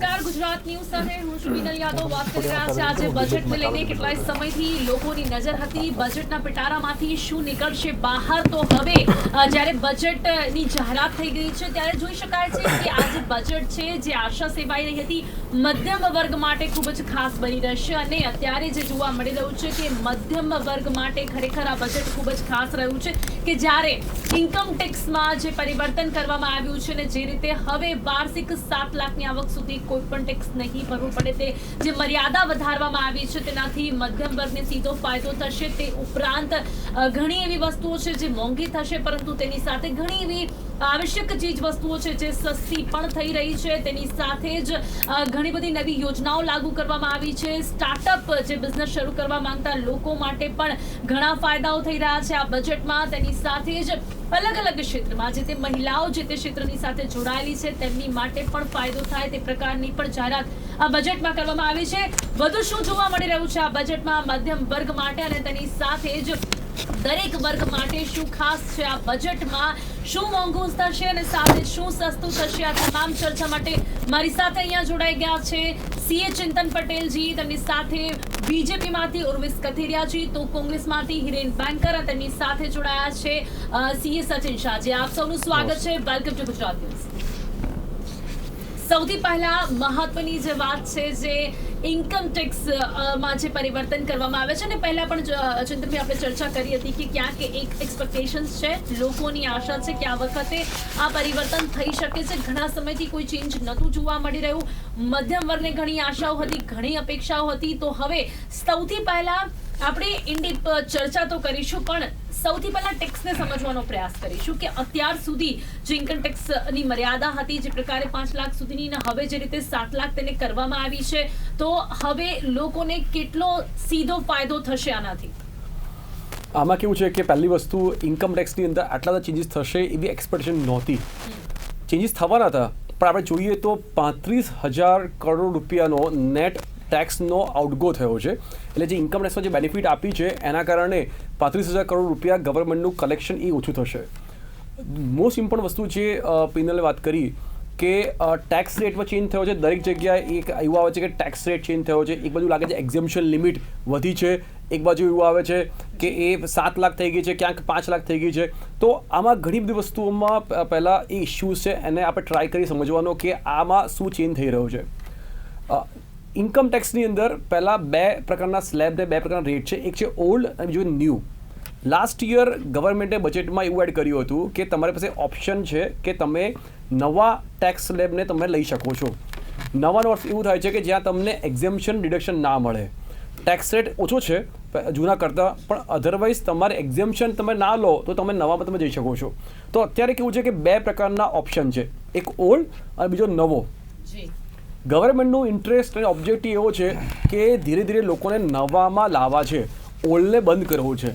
નમસ્કાર, ગુજરાત ન્યૂઝ સાથે હું છું બીનલ યાદવ વાત કરી રહ્યા છે. આજે બજેટને લઈને કેટલાય સમયથી લોકોની નજર હતી. બજેટના પિટારામાંથી શું નીકળશે બહાર, તો હવે જ્યારે બજેટની જાહેરાત થઈ ગઈ છે ત્યારે જોઈ શકાય છે કે આ જે બજેટ છે, જે આશા સેવાઈ રહી હતી મધ્યમ વર્ગ માટે ખૂબ જ ખાસ બની રહેશે. અને અત્યારે જે જોવા મળી રહ્યું છે કે મધ્યમ વર્ગ માટે ખરેખર આ બજેટ ખૂબ જ ખાસ રહ્યું છે કે જ્યારે ઇન્કમ ટેક્સમાં જે પરિવર્તન કરવામાં આવ્યું છે ને જે રીતે હવે વાર્ષિક 7 લાખની આવક સુધી કોઈ પણ ટેક્સ નહીં ભરવું પડે, તે જે મર્યાદા વધારવામાં આવી છે તેનાથી મધ્યમ વર્ગને સીધો ફાયદો થશે. તે ઉપરાંત ઘણી એવી વસ્તુઓ છે જે મોંઘી થશે, પરંતુ તેની સાથે ઘણી એવી આવશ્યક ચીજ વસ્તુઓ છે જે સસ્તી પણ થઈ રહી છે. તેની સાથે જ ઘણી બધી નવી યોજનાઓ લાગુ કરવામાં આવી છે. સ્ટાર્ટઅપ જે બિઝનેસ શરૂ કરવા માંગતા લોકો માટે પણ ઘણા ફાયદાઓ થઈ રહ્યા છે આ બજેટમાં. તેની સાથે જ અલગ અલગ ક્ષેત્રમાં જે તે મહિલાઓ જે તે ક્ષેત્રની સાથે જોડાયેલી છે તેમની માટે પણ ફાયદો થાય તે પ્રકારની પણ જાહેરાત આ બજેટમાં કરવામાં આવી છે. વધુ શું જોવા મળી રહ્યું છે આ બજેટમાં મધ્યમ વર્ગ માટે, અને તેની સાથે જ દરેક વર્ગ માટે શું ખાસ છે આ બજેટમાં, શું મોંઘું થશે અને સાથે શું સસ્તું થશે, આ તમામ ચર્ચા માટે મારી સાથે અહીંયા જોડાઈ ગયા છે સીએ ચિંતન પટેલજી, તેમની સાથે બીજેપીમાંથી ઉર્વિસ કથિરિયાજી, તો કોંગ્રેસમાંથી હિરેન બેંકર, અને તેમની સાથે જોડાયા છે સીએ સચિન શાહજી. આપ સૌનું સ્વાગત છે. Welcome to Gujarat news. સૌથી પહેલા મહત્વની જે વાત છે જે ઇન્કમ ટેક્સ માં જે પરિવર્તન કરવામાં આવે છે, અને પહેલા પણ ચિંતનભાઈ આપણે ચર્ચા કરી હતી કે ક્યાંક એક એક્સપેક્ટેશન્સ છે, લોકોની આશા છે કે આ વખતે આ પરિવર્તન થઈ શકે છે. ઘણા સમયથી કોઈ ચેન્જ નહોતું જોવા મળી રહ્યું. મધ્યમ વર્ગને ઘણી આશાઓ હતી, ઘણી અપેક્ષાઓ હતી. તો હવે સૌથી પહેલા આપણે ચર્ચા તો કરીશું, પણ સૌથી પહેલા ટેક્સને સમજવાનો પ્રયાસ કરીશું કે અત્યાર સુધી જે ઇન્કમ ટેક્સની મર્યાદા હતી જે પ્રકારે 5 લાખ સુધીની, હવે જે રીતે 7 લાખ તેને કરવામાં આવી છે, તો હવે લોકોને કેટલો સીધો ફાયદો થશે આનાથી? આમાં કેવું છે કે પહેલી વસ્તુ, ઇન્કમ ટેક્સની અંદર આટલા બધા ચેન્જીસ થશે એવી એક્સપેક્ટેશન નહોતી. ચેન્જીસ થવાના હતા, પણ આપણે જોઈએ તો 35,000 કરોડ રૂપિયાનો નેટ ટેક્સનો આઉટગો થયો છે. એટલે જે ઇન્કમ ટેક્સમાં જે બેનિફિટ આપી છે એના કારણે 35,000 કરોડ રૂપિયા ગવર્મેન્ટનું કલેક્શન એ ઓછું થશે. મોસ્ટ ઇમ્પોર્ટન્ટ વસ્તુ જે પિનલે વાત કરી કે ટેક્સ રેટમાં ચેન્જ થયો છે. દરેક જગ્યાએ એક એવું આવે છે કે ટેક્સ રેટ ચેન્જ થયો છે. એક બાજુ લાગે છે એક્ઝેમ્પશન લિમિટ વધી છે, એક બાજુ એવું આવે છે કે એ 7 લાખ થઈ ગઈ છે, ક્યાંક 5 લાખ થઈ ગઈ છે. તો આમાં ઘણી બધી વસ્તુઓમાં પહેલાં એ ઇશ્યુઝ છે, એને આપણે ટ્રાય કરી સમજવાનો કે આમાં શું ચેન્જ થઈ રહ્યો છે. ઇન્કમ ટેક્સની અંદર પહેલાં 2 પ્રકારના સ્લેબ ને 2 પ્રકારના રેટ છે. એક છે ઓલ્ડ અને બીજું ન્યૂ. લાસ્ટ યર ગવર્મેન્ટે બજેટમાં એવું એડ કર્યું હતું કે તમારી પાસે ઓપ્શન છે કે તમે નવા ટેક્સ સ્લેબને તમે લઈ શકો છો. નવાનો અર્થ એવું થાય છે કે જ્યાં તમને એક્ઝેમ્પશન ડિડક્શન ના મળે. ટેક્સ રેટ ઓછો છે જૂના કરતાં, પણ અધરવાઇઝ તમારે એક્ઝેમ્પશન તમે ના લો તો તમે નવામાં તમે જઈ શકો છો. તો અત્યારે કેવું છે કે 2 પ્રકારના ઓપ્શન છે, એક ઓલ્ડ અને બીજો નવો. ગવર્મેન્ટનું ઇન્ટરેસ્ટ અને ઓબ્જેક્ટિવ એવો છે કે ધીરે ધીરે લોકોને નવામાં લાવવા છે, ઓલ્ડને બંધ કરવો છે.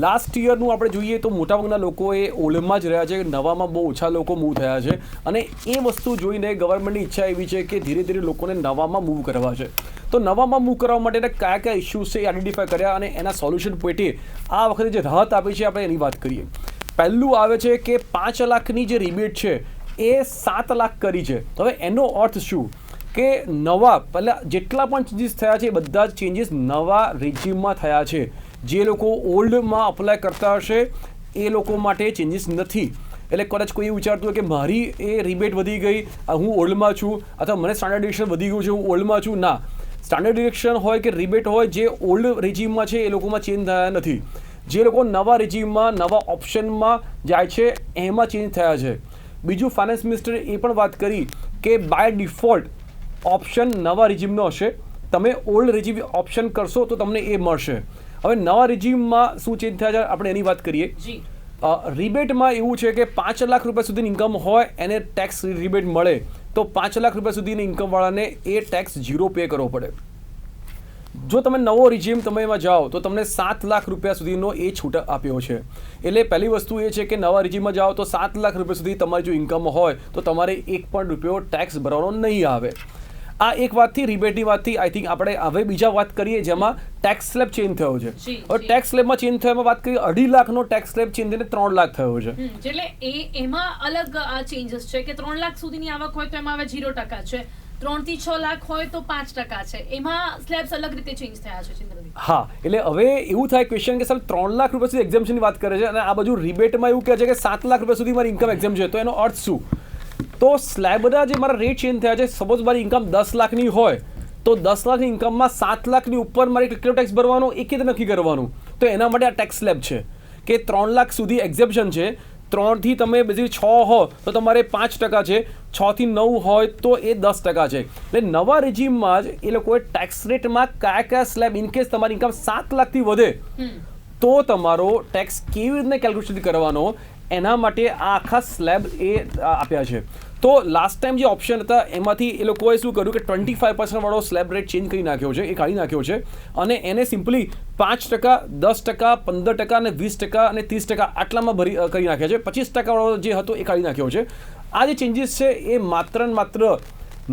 લાસ્ટ યરનું આપણે જોઈએ તો મોટાભાગના લોકો એ ઓલ્ડમાં જ રહ્યા છે, નવામાં બહુ ઓછા લોકો મૂવ થયા છે. અને એ વસ્તુ જોઈને ગવર્મેન્ટની ઈચ્છા એવી છે કે ધીરે ધીરે લોકોને નવામાં મૂવ કરવા છે. તો નવામાં મૂવ કરવા માટે કયા કયા ઇસ્યુઝ છે એ આઈડેન્ટિફાય કર્યા અને એના સોલ્યુશન પેટે આ વખતે જે રાહત આપી છે આપણે એની વાત કરીએ. પહેલું આવે છે કે 5 લાખની જે રિબેટ છે એ 7 લાખ કરી છે. તો હવે એનો અર્થ શું કે નવા પહેલાં જેટલા પણ ચેન્જીસ થયા છે એ બધા જ ચેન્જીસ નવા રેજીમમાં થયા છે. જે લોકો ઓલ્ડમાં અપ્લાય કરતા હશે એ લોકો માટે ચેન્જીસ નથી. એટલે કદાચ કોઈ વિચારતું હોય કે મારી એ રિબેટ વધી ગઈ, હું ઓલ્ડમાં છું, અથવા મને સ્ટાન્ડર્ડ ડિડક્શન વધી ગયું છે, હું ઓલ્ડમાં છું. ના, સ્ટાન્ડર્ડ ડિડક્શન હોય કે રિબેટ હોય, જે ઓલ્ડ રેજીમમાં છે એ લોકોમાં ચેન્જ થયા નથી. જે લોકો નવા રેજીમમાં નવા ઓપ્શનમાં જાય છે એમાં ચેન્જ થયા છે. બીજું, ફાઇનાન્સ મિનિસ્ટરે એ પણ વાત કરી કે બાય ડિફોલ્ટ ઓપ્શન નવા રેજીમનો હશે. તમે ઓલ્ડ રેજીમ ઓપ્શન કરશો તો તમને એ મળશે. હવે નવા રેજીમમાં શું ચેન્જ થયા છે આપણે એની વાત કરીએ. રિબેટમાં એવું છે કે 5 લાખ રૂપિયા સુધીની ઇન્કમ હોય એને ટેક્સ રિબેટ મળે, તો 5 લાખ રૂપિયા સુધીની ઇન્કમવાળાને એ ટેક્સ 0 પે કરવો પડે. જો તમે નવો રેજીમ તમે એમાં જાઓ તો તમને 7 લાખ રૂપિયા સુધીનો એ છૂટ આપ્યો છે. એટલે પહેલી વસ્તુ એ છે કે નવા રેજીમમાં જાઓ તો 7 લાખ રૂપિયા સુધી તમારી જો ઇન્કમ હોય તો તમારે 1 પણ રૂપિયો ટેક્સ ભરવાનો નહીં આવે. આ એક વાતથી, રિબેટની વાતથી આઈ થિંક આપણે હવે બીજા વાત કરીએ જેમાં ટેક્સ સ્લેબ ચેન્જ થયો છે. હવે ટેક્સ સ્લેબમાં ચેન્જ થયો વાત કરીએ, 2.5 લાખનો ટેક્સ સ્લેબ ચેન્જ થઈને 3 લાખ થયો છે. એટલે એમાં અલગ ચેન્જીસ છે કે 3 લાખ સુધીની આવક હોય તો એમાં હવે 0% છે, 3 થી 6 લાખ હોય તો 5% છે, એમાં સ્લેબ્સ અલગ રીતે ચેન્જ થયા છે ચિંતનભાઈ? હા, એટલે હવે એવું થાય ક્વેશ્ચન કે સાહેબ 3 લાખ રૂપિયા સુધી એક્ઝેમ્પશનની વાત કરે છે અને આ બાજુ રિબેટમાં એવું કહે છે કે 7 લાખ રૂપિયા સુધી મારી ઇન્કમ એક્ઝેમ્પ છે, તો એનો અર્થ શું? તો સ્લેબના જે મારા રેટ ચેન્જ થયા છે, સપોઝ મારી ઇન્કમ 10 લાખની હોય તો 10 લાખની ઇન્કમમાં 7 લાખની ઉપર મારે કેટલો ટેક્સ ભરવાનો એ રીતે નક્કી કરવાનું. તો એના માટે આ ટેક્સ સ્લેબ છે કે 3 લાખ સુધી એક્ઝેમ્પશન છે, 3 થી તમે બેઝિકલી 6 હો તો તમારે 5% છે, 6 થી 9 હોય તો એ 10% છે. એટલે નવા રેજીમમાં જ એ લોકોએ ટેક્સ રેટમાં કયા સ્લેબ ઇન કેસ તમારી ઇન્કમ 7 લાખથી વધે તો તમારો ટેક્સ કેવી રીતે કેલ્ક્યુલેશન કરવાનો એના માટે આ આખા સ્લેબ એ આપ્યા છે. તો લાસ્ટ ટાઈમ જે ઓપ્શન હતા એમાંથી એ લોકોએ શું કર્યું કે 25% વાળો સ્લેબ રેટ ચેન્જ કરી નાખ્યો છે, એ કાઢી નાખ્યો છે અને એને સિમ્પલી 5%, 10%, 15% અને 20% અને 30% આટલામાં કરી નાખ્યા છે. 25% વાળો જે હતો એ કાઢી નાખ્યો છે. આ જે ચેન્જીસ છે એ માત્ર ને માત્ર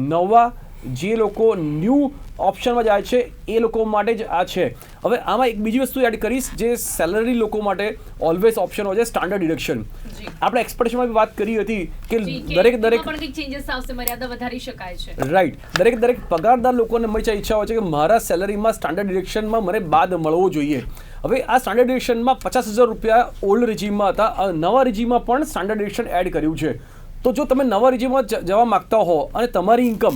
નવા જે લોકો ન્યૂ ઓપ્શનમાં જાય છે એ લોકો માટે જ આ છે. હવે આમાં એક બીજી વસ્તુ એડ કરીશ જે સેલરી લોકો માટે ઓલવેઝ ઓપ્શન હોય છે, સ્ટાન્ડર્ડ ડિડક્શન. આપણે એક્સપેક્ટેશનમાં વાત કરી હતી કે દરેક પણ કંઈક ચેન્જીસ આવશે, મર્યાદા વધારી શકાય છે. રાઈટ, દરેક પગારદાર લોકોને હંમેશા ઈચ્છા હોય છે કે મારા સેલરીમાં સ્ટાન્ડર્ડ ડિડક્શનમાં મને બાદ મળવો જોઈએ. હવે આ સ્ટાન્ડર્ડ ડિડક્શનમાં 50,000 રૂપિયા ઓલ્ડ રેજીમમાં હતા, નવા રેજીમમાં પણ સ્ટાન્ડર્ડ ડિડક્શન એડ કર્યું છે. તો જો તમે નવા રેજીમમાં જવા માંગતા હો અને તમારી ઇન્કમ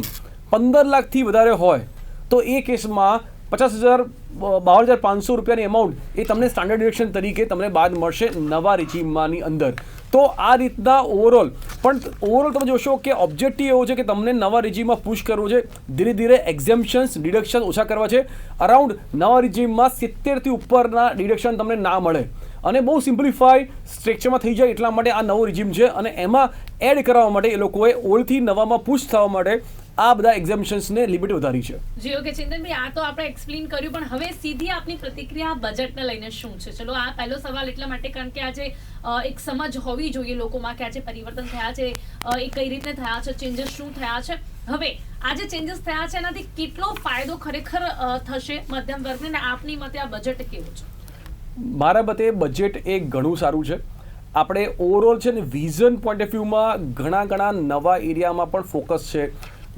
15 લાખથી વધારે હોય તો એ કેસમાં 50,000 52,500 રૂપિયાની અમાઉન્ટ એ તમને સ્ટાન્ડર્ડ ડિડક્શન તરીકે તમને બાદ મળશે નવા રેજીમમાંની અંદર. તો આ રીતના ઓવરઓલ તમે જોશો કે ઓબ્જેક્ટિવ એવો છે કે તમને નવા રેજીમમાં પુશ કરવું છે, ધીરે ધીરે એક્ઝેમ્પશન્સ ડિડક્શન ઓછા કરવા છે. અરાઉન્ડ નવા રેજીમમાં 70થી ઉપરના ડિડક્શન તમને ના મળે અને બહુ સિમ્પ્લિફાઈ સ્ટ્રક્ચરમાં થઈ જાય એટલા માટે આ નવો રેજીમ છે અને એમાં એડ કરવા માટે એ લોકોએ ઓલ્ડથી નવામાં પુશ થવા માટે આ બધા એક્ઝેમ્પશન્સને લિમિટ વધારી છે. જી ઓકે ચિંતનભાઈ, આ તો આપણે એક્સપ્લેન કર્યું, પણ હવે સીધી આપની પ્રતિક્રિયા બજેટને લઈને શું છે? ચલો આ પહેલો સવાલ એટલા માટે કારણ કે આજે એક સમજ હોવી જોઈએ લોકોમાં કે આજે પરિવર્તન થયા છે એ કઈ રીતે થયા છે, ચેન્જીસ શું થયા છે. હવે આ જે ચેન્જીસ થયા છે એનાથી કેટલો ફાયદો ખરેખર થશે મધ્યમ વર્ગને અને આપની મતે આ બજેટ કેવું છે? મારા મતે બજેટ એ ઘણું સારું છે. આપણે ઓવરઓલ છે ને વિઝન પોઈન્ટ ઓફ વ્યૂમાં ઘણા નવા એરિયામાં પણ ફોકસ છે.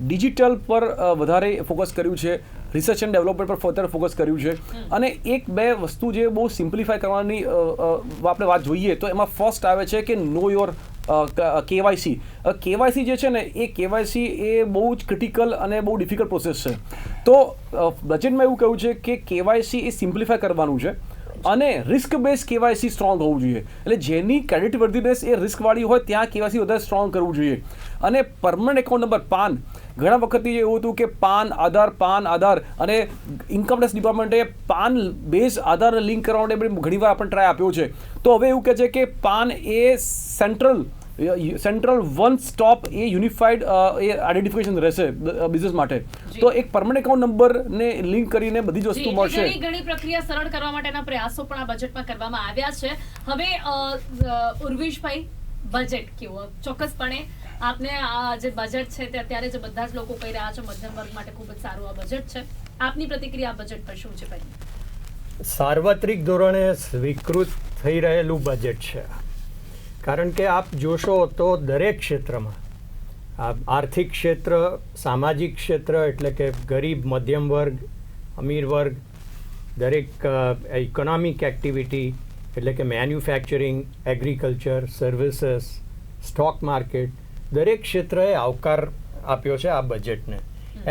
ડિજિટલ પર વધારે ફોકસ કર્યું છે, રિસર્ચ એન્ડ ડેવલપમેન્ટ પર વધારે ફોકસ કર્યું છે અને એક બે વસ્તુ જે બહુ સિમ્પ્લિફાઈ કરવાની આપણે વાત જોઈએ તો એમાં ફર્સ્ટ આવે છે કે નો યોર કેવાયસી. કેવાયસી જે છે ને એ કેવાયસી એ બહુ જ ક્રિટિકલ અને બહુ ડિફિકલ્ટ પ્રોસેસ છે. તો બજેટમાં એવું કહ્યું છે કે કેવાયસી એ સિમ્પ્લિફાઈ કરવાનું છે અને રિસ્ક બેઝ કેવાયસી સ્ટ્રોંગ હોવું જોઈએ. એટલે જેની ક્રેડિટ વર્ધીનેસ એ રિસ્કવાળી હોય ત્યાં કેવાયસી વધારે સ્ટ્રોંગ કરવું જોઈએ. અને પરમનન્ટ એકાઉન્ટ નંબર પાન, ઘણા વખતથી એવું હતું કે પાન આધાર અને ઇન્કમ ટેક્સ ડિપાર્ટમેન્ટે પાન બેઝ આધારને લિંક કરવા માટે ઘણીવાર આપણે ટ્રાય આપ્યો છે. તો હવે એવું કહે છે કે પાન એ સેન્ટ્રલ વન સ્ટોપ એ યુનિફાઈડ એ આઈડેન્ટિફિકેશન રહેશે બિઝનેસ માટે. તો એક પરમનન્ટ એકાઉન્ટ નંબરને લિંક કરીને બધી જ વસ્તુ મળશે. ઘણી પ્રક્રિયા સરળ કરવા માટેના પ્રયાસો પણ આ બજેટમાં કરવામાં આવ્યા છે. હવે ઉર્વિશભાઈ, બજેટ કેવું? ચોક્કસપણે આપને આ જે બજેટ છે તે અત્યારે જે બધા જ લોકો કહી રહ્યા છે મધ્યમ વર્ગ માટે ખૂબ જ સારું આ બજેટ છે. આપની પ્રતિક્રિયા આ બજેટ પર શું છે? ભાઈ, સાર્વત્રિક ધોરણે સ્વીકૃત થઈ રહેલું બજેટ છે. કારણ કે આપ જોશો તો દરેક ક્ષેત્રમાં આર્થિક ક્ષેત્ર, સામાજિક ક્ષેત્ર એટલે કે ગરીબ, મધ્યમ વર્ગ, અમીર વર્ગ, દરેક ઇકોનોમિક એક્ટિવિટી એટલે કે manufacturing, agriculture, services, stock market, દરેક ક્ષેત્રએ આવકાર આપ્યો છે આ બજેટને.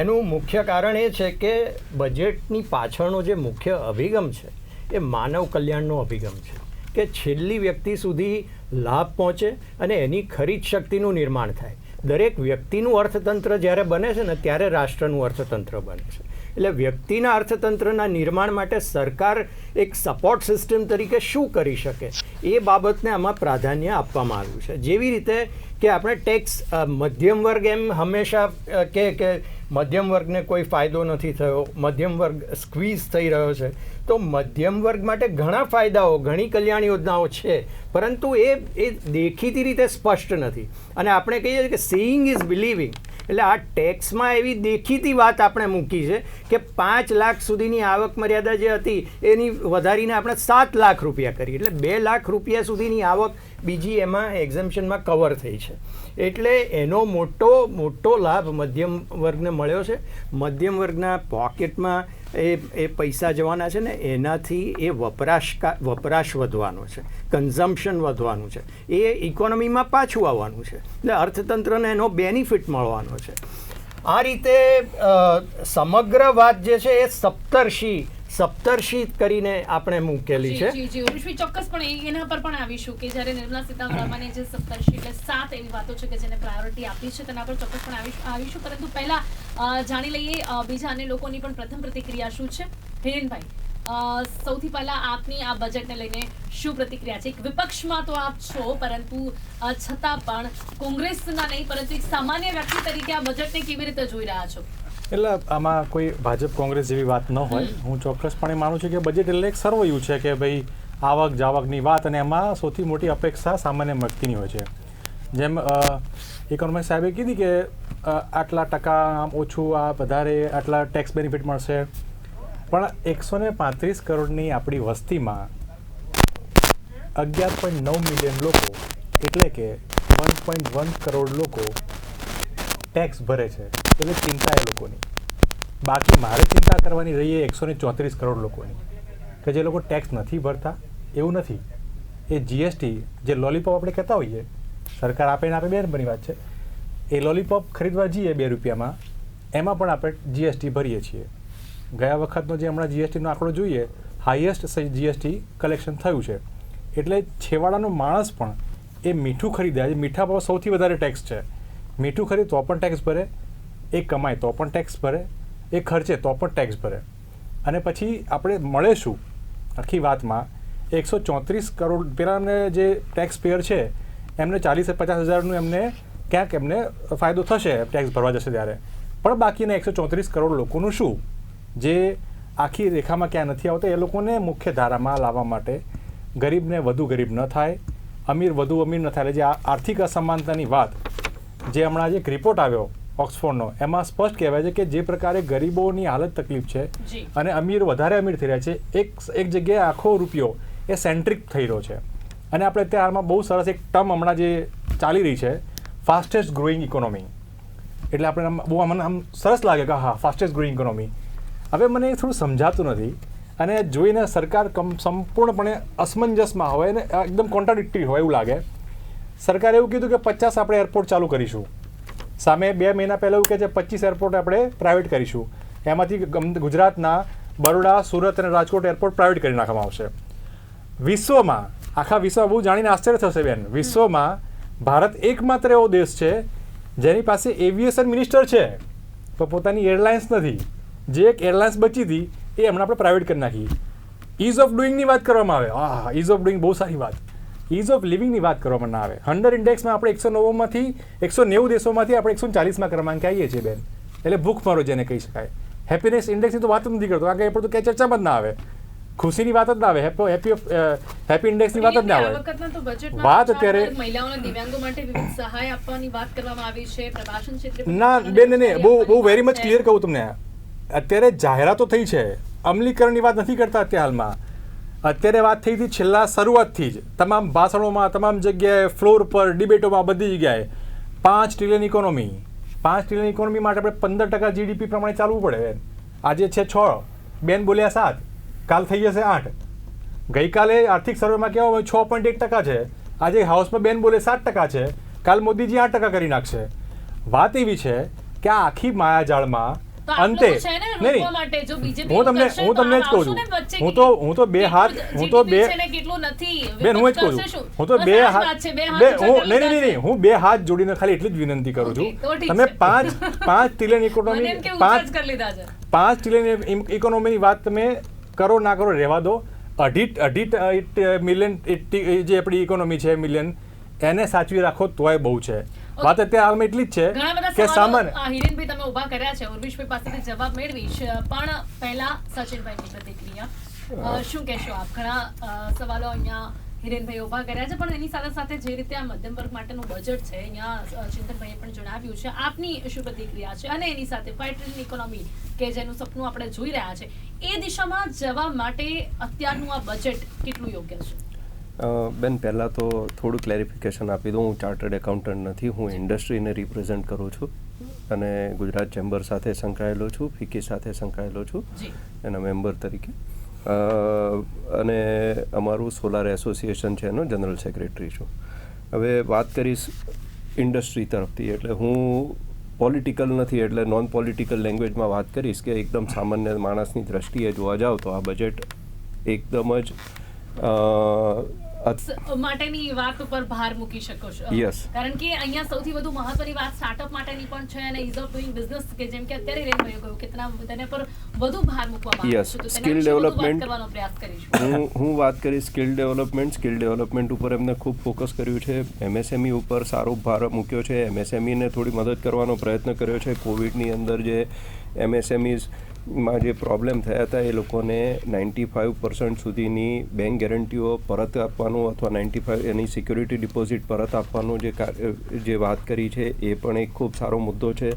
એનું મુખ્ય કારણ એ છે કે બજેટની પાછળનો જે મુખ્ય અભિગમ છે એ માનવ કલ્યાણનો અભિગમ છે કે છેલ્લી વ્યક્તિ સુધી લાભ પહોંચે અને એની ખરીદ શક્તિનું નિર્માણ થાય. દરેક વ્યક્તિનું અર્થતંત્ર જ્યારે બને છે ને ત્યારે રાષ્ટ્રનું અર્થતંત્ર બને છે. એટલે વ્યક્તિના અર્થતંત્રના નિર્માણ માટે સરકાર એક સપોર્ટ સિસ્ટમ તરીકે શું કરી શકે એ બાબતને આમાં પ્રાધાન્ય આપવામાં આવ્યું છે. જેવી રીતે કે આપણે ટેક્સ મધ્યમ વર્ગ એમ હંમેશા કે મધ્યમ વર્ગને કોઈ ફાયદો નથી થયો, મધ્યમ વર્ગ સ્ક્વીઝ થઈ રહ્યો છે. તો મધ્યમ વર્ગ માટે ઘણા ફાયદાઓ, ઘણી કલ્યાણ યોજનાઓ છે, પરંતુ એ દેખીતી રીતે સ્પષ્ટ નથી. અને આપણે કહીએ છીએ કે સીઈંગ ઇઝ બિલીવિંગ. એટલે આ ટેક્સમાં એવી દેખીતી વાત આપણે મૂકી છે કે 5 લાખ સુધીની આવક મર્યાદા જે હતી એની વધારીને આપણે 7 લાખ રૂપિયા કરી. એટલે 2 લાખ રૂપિયા સુધીની આવક બીજી એમાં એક્ઝમ્પશનમાં કવર થઈ છે. એટલે એનો મોટો લાભ મધ્યમ વર્ગને મળ્યો છે. મધ્યમ વર્ગના પોકેટમાં એ પૈસા જવાના છે ને એનાથી એ વપરાશ વધવાનો છે, કન્ઝમ્પશન વધવાનું છે, એ ઇકોનોમીમાં પાછું આવવાનું છે, એટલે અર્થતંત્રને એનો બેનિફિટ મળવાનો છે. આ રીતે સમગ્ર વાત જે છે એ સપ્તર્ષિ કરીને આપણે મૂકેલી છે. જી ઉર્વિશભાઈ, ચોક્કસપણે એના પર પણ આવીશું કે જ્યારે નિર્મલા સીતારમણે જે સપ્તર્ષિ એટલે 7 એવી વાતો છે કે જેને પ્રાયોરિટી આપી છે તેના પર ચોક્કસપણે આવીશું. પરંતુ પહેલા જાણી લઈએ બીજા અન્ય લોકોની પણ પ્રથમ પ્રતિક્રિયા શું છે. હિરેનભાઈ, સૌથી પહેલા આપની આ બજેટને લઈને શું પ્રતિક્રિયા છે? એક વિપક્ષમાં તો આપ છો, પરંતુ છતાં પણ કોંગ્રેસના નહીં પરંતુ એક સામાન્ય વ્યક્તિ તરીકે આ બજેટને કેવી રીતે જોઈ રહ્યા છો? એટલે આમાં કોઈ ભાજપ કોંગ્રેસ જેવી વાત ન હોય. હું ચોક્કસપણે માનું છું કે બજેટ એટલે એક સર્વૈયું છે કે ભાઈ આવક જાવકની વાત, અને એમાં સૌથી મોટી અપેક્ષા સામાન્ય વ્યક્તિની હોય છે. જેમ ઇકોનોમિસ્ટ સાહેબે કીધી કે આટલા ટકા ઓછું, આ વધારે, આટલા ટેક્સ બેનિફિટ મળશે, પણ 135 કરોડની આપણી વસ્તીમાં 11.9 મિલિયન લોકો એટલે કે 1.1 કરોડ લોકો ટેક્સ ભરે છે. એટલે ચિંતા એ લોકોની. બાકી મારે ચિંતા કરવાની રહી એ 134 કરોડ લોકોની કે જે લોકો ટેક્સ નથી ભરતા. એવું નથી, એ જીએસટી જે લોલીપોપ આપણે કહેતા હોઈએ, સરકાર આપે ને આપે બે નંબરની વાત છે. એ લોલીપોપ ખરીદવા જઈએ 2 રૂપિયામાં, એમાં પણ આપણે જીએસટી ભરીએ છીએ. ગયા વખતનો જે હમણાં જીએસટીનો આંકડો જોઈએ, હાઈએસ્ટ જીએસટી કલેક્શન થયું છે. એટલે છેવાડાનો માણસ પણ એ મીઠું ખરીદે. આજે મીઠા પર સૌથી વધારે ટેક્સ છે. મીઠું ખરીદ તો પણ ટેક્સ ભરે, એ કમાય તો પણ ટેક્સ ભરે, એ ખર્ચે તો પણ ટેક્સ ભરે. અને પછી આપણે મળે શું આખી વાતમાં? 134 કરોડ પેલાને જે ટેક્સ પેયર છે એમને 40-50 હજારનું એમને ક્યાંક એમને ફાયદો થશે, ટેક્સ ભરવા જશે ત્યારે. પણ બાકીના 134 કરોડ લોકોનું શું, જે આખી રેખામાં ક્યાં નથી આવતા? એ લોકોને મુખ્ય ધારામાં લાવવા માટે ગરીબને વધુ ગરીબ ન થાય, અમીર વધુ અમીર ન થાય. જે આર્થિક અસમાનતાની વાત જે હમણાં જે એક રિપોર્ટ આવ્યો ઓક્સફોર્ડનો, એમાં સ્પષ્ટ કહેવાય છે કે જે પ્રકારે ગરીબોની હાલત તકલીફ છે અને અમીર વધારે અમીર થઈ રહ્યા છે, એક જગ્યાએ આખો રૂપિયો એ સેન્ટ્રિક થઈ રહ્યો છે. અને આપણે ત્યારમાં બહુ સરસ એક ટર્મ હમણાં જે ચાલી રહી છે, ફાસ્ટેસ્ટ ગ્રોઈંગ ઇકોનોમી. એટલે આપણે બહુ આમ સરસ લાગે કે હા, ફાસ્ટેસ્ટ ગ્રોઈંગ ઇકોનોમી. હવે મને એ થોડું સમજાતું નથી, અને જોઈને સરકાર સંપૂર્ણપણે અસમંજસમાં હોય ને એકદમ કોન્ટ્રાડિક્ટરી હોય એવું લાગે. સરકારે એવું કીધું કે 50 આપણે એરપોર્ટ ચાલુ કરીશું, સામે 2 મહિના પહેલાં એવું કહે છે 25 એરપોર્ટ આપણે પ્રાઇવેટ કરીશું. એમાંથી ગુજરાતના બરોડા, સુરત અને રાજકોટ એરપોર્ટ પ્રાઇવેટ કરી નાખવામાં આવશે. વિશ્વમાં, આખા વિશ્વમાં બહુ જાણીને આશ્ચર્ય થશે બેન, વિશ્વમાં ભારત એકમાત્ર એવો દેશ છે જેની પાસે એવિએશન મિનિસ્ટર છે તો પોતાની એરલાઇન્સ નથી. જે એક એરલાઇન્સ બચી હતી એ હમણાં આપણે પ્રાઇવેટ કરી નાખી. ઇઝ ઓફ ડુઈંગની વાત કરવામાં આવે, ઇઝ ઓફ ડુઈંગ બહુ સારી વાત. ઇઝ ઓફ લિવિંગની વાત કરવામાં ના આવે. હન્ડર ઇન્ડેક્સમાં આપણે 190માંથી 190 દેશોમાંથી આપણે 140માં ક્રમાંકે આવીએ છીએ બેન. એટલે ભૂખમરો જેને કહી શકાય. હેપીનેસ ઇન્ડેક્સની તો વાત જ નથી કરતો, કારણ કે એ પણ તો ક્યાંય ચર્ચામાં જ ના આવે. ખુશીની વાત જ ના આવે, હેપી ઇન્ડેક્સની વાત જ ના આવે. વાત અત્યારે મહિલાઓના દિવ્યાંગો માટે વિવિધ સહાય આપવાની વાત કરવામાં આવી છે. પ્રવાસન ક્ષેત્રે ના બેન, બહુ વેરી મચ ક્લિયર કહું તમને. અત્યારે જાહેરાતો થઈ છે, અમલીકરણની વાત નથી કરતા અત્યારે હાલમાં. અત્યારે વાત થઈ હતી છેલ્લા શરૂઆતથી જ, તમામ ભાષણોમાં, તમામ જગ્યાએ, ફ્લોર પર, ડિબેટોમાં, બધી જગ્યાએ 5 ટ્રિલિયન ઇકોનોમી. 5 ટ્રિલિયન ઇકોનોમી માટે આપણે 15% જીડીપી પ્રમાણે ચાલવું પડે. આજે છે 6, બેન બોલ્યા 7, કાલ થઈ જશે 8. ગઈકાલે આર્થિક સર્વેમાં કેવા હોય 6.1% છે, આજે હાઉસમાં બેન બોલે 7% છે, કાલ મોદીજી 8% કરી નાખશે. વાત એવી છે કે આ આખી માયાજાળમાં અંતે હું તમને જ કહું છું, હું તો બે હાથ હું તો બે હાથ જોડીને ખાલી એટલી જ વિનંતી કરું છું, તમે 5 ટ્રિલિયન ઇકોનોમી 5 ટ્રિલિયન ઇકોનોમીની વાત તમે કરો ના કરો રહેવા દો. 2.5 મિલિયન જે આપણી ઇકોનોમી છે મિલિયન, એને સાચવી રાખો તોય બહુ છે. વાત અત્યારે હાલમાં એટલી જ છે કે સામાન્ય હિરેનભાઈ તમે ઉભા કર્યા છે, ઉર્વિશભાઈ પાસેથી જવાબ મેળવીશ, પણ પહેલા સચિનભાઈની પ્રતિક્રિયા શું કહેશો આપ? ઘણા સવાલો અહીંયા હિરેનભાઈ ઉભા કર્યા છે, પણ એની સાથે સાથે જે રીતે આ મધ્યમ વર્ગ માટેનું બજેટ છે, અહીંયા ચિંતનભાઈએ પણ જણાવ્યું છે, આપની શું પ્રતિક્રિયા છે? અને એની સાથે 5 ટ્રિલિયન ઇકોનોમી કે જેનું સપનું આપણે જોઈ રહ્યા છે, એ દિશામાં જવા માટે અત્યારનું આ બજેટ કેટલું યોગ્ય છે? બેન પહેલાં તો થોડું ક્લેરિફિકેશન આપી દઉં. હું ચાર્ટર્ડ એકાઉન્ટન્ટ નથી, હું ઇન્ડસ્ટ્રીને રિપ્રેઝેન્ટ કરું છું અને ગુજરાત ચેમ્બર સાથે સંકળાયેલો છું, ફિકી સાથે સંકળાયેલો છું એના મેમ્બર તરીકે, અને અમારું સોલાર એસોસિએશન છે એનો જનરલ સેક્રેટરી છું. હવે વાત કરીશ ઇન્ડસ્ટ્રી તરફથી, એટલે હું પોલિટિકલ નથી, એટલે નોન પોલિટિકલ લેંગ્વેજમાં વાત કરીશ કે એકદમ સામાન્ય માણસની દ્રષ્ટિએ જોવા જાઓ તો આ બજેટ એકદમ જ માટેની વાત ઉપર ભાર મૂકી શકો છો. Yes. કારણ કે અહીંયા સૌથી વધુ મહત્વની વાત સ્ટાર્ટઅપ માટેની પણ છે અને ઇઝ ઓફ ડુઇંગ બિઝનેસ કે જેમ કે અત્યારે રેનભાઈએ કહ્યું કે તેના પર વધુ ભાર મૂકવામાં આવે Yes. છે, તો તેના Skill વિશે વધુ વાત development. કરવાનો પ્રયાસ કરીશું. હું વાત કરીશ સ્કિલ ડેવલપમેન્ટ ઉપર એમને ખૂબ ફોકસ કર્યું છે. MSME ઉપર સારો ભાર મૂક્યો છે. MSMEને થોડી મદદ કરવાનો પ્રયત્ન કર્યો છે. કોવિડની અંદર જે MSMEsમાં જે પ્રોબ્લેમ થયા હતા એ લોકોને 95% સુધીની બેંક ગેરંટીઓ પરત આપવાનું અથવા 95 એની સિક્યુરિટી ડિપોઝિટ પરત આપવાનું જે વાત કરી છે એ પણ એક ખૂબ સારો મુદ્દો છે.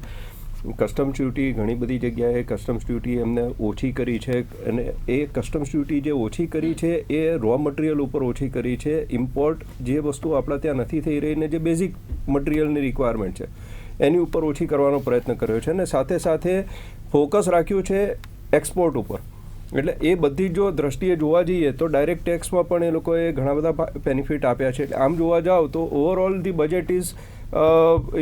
કસ્ટમ્સ ડ્યુટી ઘણી બધી જગ્યાએ કસ્ટમ્સ ડ્યુટી એમને ઓછી કરી છે, અને એ કસ્ટમ્સ ડ્યુટી જે ઓછી કરી છે એ રો મટીરિયલ ઉપર ઓછી કરી છે. ઇમ્પોર્ટ જે વસ્તુ આપણા ત્યાં નથી થઈ રહી ને જે બેઝિક મટીરિયલની રિક્વાયરમેન્ટ છે એની ઉપર ઓછી કરવાનો પ્રયત્ન કર્યો છે, અને સાથે સાથે ફોકસ રાખ્યું છે એક્સપોર્ટ ઉપર. એટલે એ બધી જો દ્રષ્ટિએ જોવા જઈએ તો ડાયરેક્ટ ટેક્સમાં પણ એ લોકોએ ઘણા બધા બેનિફિટ આપ્યા છે. એટલે આમ જોવા જાઓ તો overall the budget is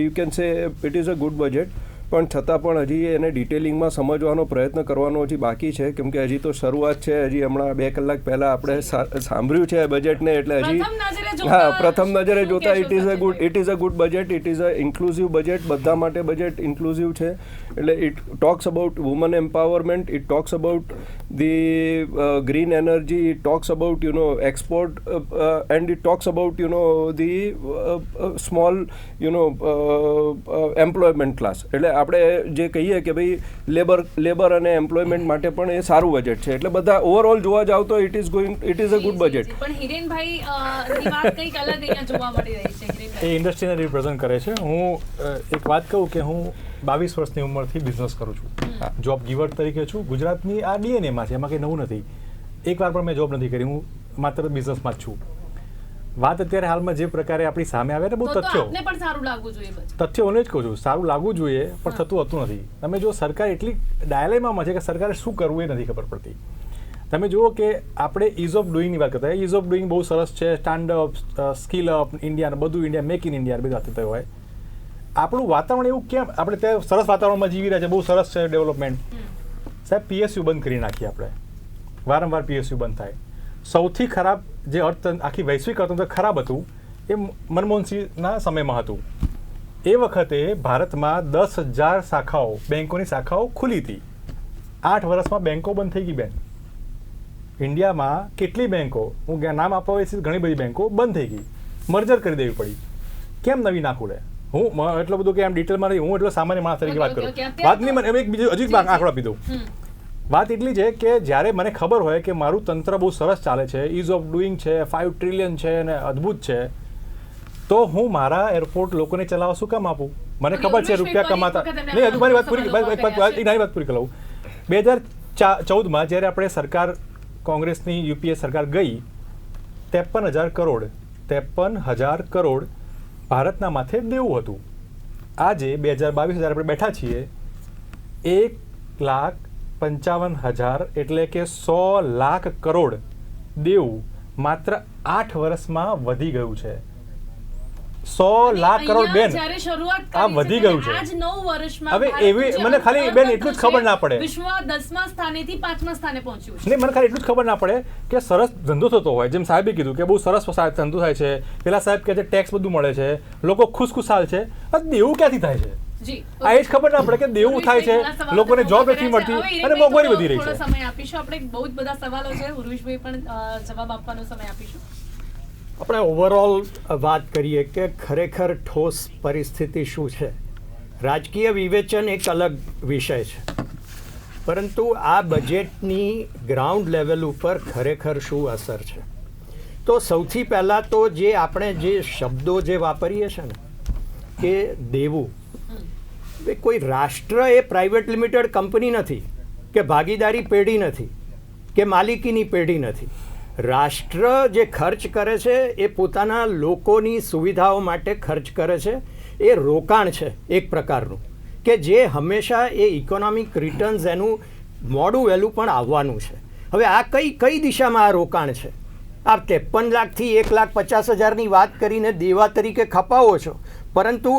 you can say it is a good budget, પણ છતાં પણ હજી એને ડિટેલિંગમાં સમજવાનો પ્રયત્ન કરવાનો હજી બાકી છે, કેમ કે હજી તો શરૂઆત છે. હજી હમણાં 2 કલાક પહેલાં આપણે સાંભળ્યું છે બજેટને, એટલે હજી પ્રથમ નજરે જોતા it is a good budget, it is a inclusive budget, બધા માટે બજેટ ઇન્ક્લુઝિવ છે. એટલે it talks about woman empowerment, it talks about the green energy, it talks about export, and it talks about the small employment class. એટલે આપણે જે કહીએ કે ભાઈ લેબર અને એમ્પ્લોયમેન્ટ માટે પણ એ સારું બજેટ છે. એટલે બધા ઓવરઓલ જોવા જાવ તો it is a good budget. પણ હિરેનભાઈ ની વાત કંઈક અલગ અહીંયા જોવા મળી રહી છે. હિરેનભાઈ એ ઇન્ડસ્ટ્રીને રિપ્રેઝન્ટ કરે છે. હું એક વાત કહું કે હું 22 વર્ષની ઉંમરથી બિઝનેસ કરું છું, જોબ ગીવર તરીકે છું. ગુજરાતની આ ડીએનએમાં છે, એમાં કંઈ નવું નથી. એકવાર પણ મેં જોબ નથી કરી, હું માત્ર બિઝનેસમાં જ છું. વાત અત્યારે હાલમાં જે પ્રકારે આપણી સામે આવે ને બહુ તથ્યો, આપને પણ સારું લાગવું જોઈએ. તથ્યોને જ કહું છું, સારું લાગવું જોઈએ પણ થતું હોતું નથી. તમે જો સરકાર એટલી ડાયલેમામાં છે કે સરકારે શું કરવું એ નથી ખબર પડતી. તમે જુઓ કે આપણે ઇઝ ઓફ ડુઈંગની વાત કરતા હોય, ઇઝ ઓફ ડુઈંગ બહુ સરસ છે, સ્ટાન્ડઅપ, સ્કિલ અપ ઇન્ડિયા, બધું ઇન્ડિયા, મેક ઇન ઇન્ડિયા બધી વાત થતી હોય. આપણું વાતાવરણ એવું કેમ, આપણે ત્યાં સરસ વાતાવરણમાં જીવી રહ્યા છે, બહુ સરસ છે ડેવલપમેન્ટ. સાહેબ PSU બંધ કરી નાખીએ આપણે, વારંવાર PSU બંધ થાય. સૌથી ખરાબ જે આખી વૈશ્વિક અર્થતંત્ર ખરાબ હતું એ મનમોહનસિંહના સમયમાં હતું. એ વખતે ભારતમાં 10,000 શાખાઓ, બેંકોની શાખાઓ ખુલી હતી. 8 વર્ષમાં બેંકો બંધ થઈ ગઈ. બેન, ઇન્ડિયામાં કેટલી બેંકો, હું નામ આપવા હોય છે, ઘણી બધી બેંકો બંધ થઈ ગઈ, મર્જર કરી દેવી પડી. કેમ નવી ના ખુલે? હું એટલો બધો કે આમ ડિટેલમાં નહીં, હું એટલો સામાન્ય માણસ તરીકે વાત કરું. વાત નહીં, મને એક બીજું હજુ આંકડો આપી દઉં. વાત એટલી છે કે જ્યારે મને ખબર હોય કે મારું તંત્ર બહુ સરસ ચાલે છે, ઇઝ ઓફ ડુઈંગ છે, 5 ટ્રિલિયન છે અને અદ્ભુત છે, તો હું મારા એરપોર્ટ લોકોને ચલાવવા શું કામ આપું? મને ખબર છે રૂપિયા કમાતા નહીં. હજુ મારી વાત પૂરી, નાની વાત પૂરી કરાવું. 2014માં જ્યારે આપણે સરકાર, કોંગ્રેસની UPA સરકાર ગઈ, 53,000 કરોડ ભારતના માથે દેવું હતું. આજે 2022 જ્યારે આપણે બેઠા છીએ, 1,55,000 એટલે કે 100 લાખ કરોડ દેવું માત્ર 8 વર્ષમાં વધી ગયું છે. 100 લાખ કરોડ. બેન, આ વધી ગયું છે. હવે એવી મને ખાલી બેન એટલું જ ખબર ના પડે, વિશ્વ 10મા સ્થાનેથી 5મા સ્થાને પહોંચ્યું છે. નહીં, મને ખાલી એટલું જ ખબર ના પડે કે સરસ ધંધો થતો હોય, જેમ સાહેબે કીધું કે બહુ સરસ ધંધો થાય છે, પેલા સાહેબ કહે છે ટેક્સ બધું મળે છે, લોકો ખુશખુશાલ છે, દેવું ક્યાંથી થાય છે? આ એ જ ખબર ના પડે કે દેવું થાય છે, લોકોને જોબ નથી મળતી અને મોંઘવારી વધી રહી છે. સમય આપીશું આપણે, બહુ જ બધા સવાલો છે, ઉર્વિશભાઈ પણ જવાબ આપવાનો સમય આપીશું. આપણે ઓવરઓલ વાત કરીએ કે ખરેખર ઠોસ પરિસ્થિતિ શું છે. રાજકીય વિવેચન એક અલગ વિષય છે, પરંતુ આ બજેટની ગ્રાઉન્ડ લેવલ ઉપર ખરેખર શું અસર છે? તો સૌથી પહેલાં તો જે આપણે જે શબ્દો જે વાપરીએ છીએ ને કે દેવું, કોઈ રાષ્ટ્ર એ પ્રાઇવેટ લિમિટેડ કંપની નથી, કે ભાગીદારી પેઢી નથી, કે માલિકીની પેઢી નથી. રાષ્ટ્ર જે ખર્ચ કરે છે એ પોતાના લોકોની સુવિધાઓ માટે ખર્ચ કરે છે. એ રોકાણ છે એક પ્રકારનું, કે જે હંમેશા એ ઇકોનોમિક રિટર્ન્સ એનું મોડું વહેલું પણ આવવાનું છે. હવે આ કઈ દિશામાં આ રોકાણ છે? આપ 53 લાખથી 1,50,000ની વાત કરીને દેવા તરીકે ખપાવો છો, પરંતુ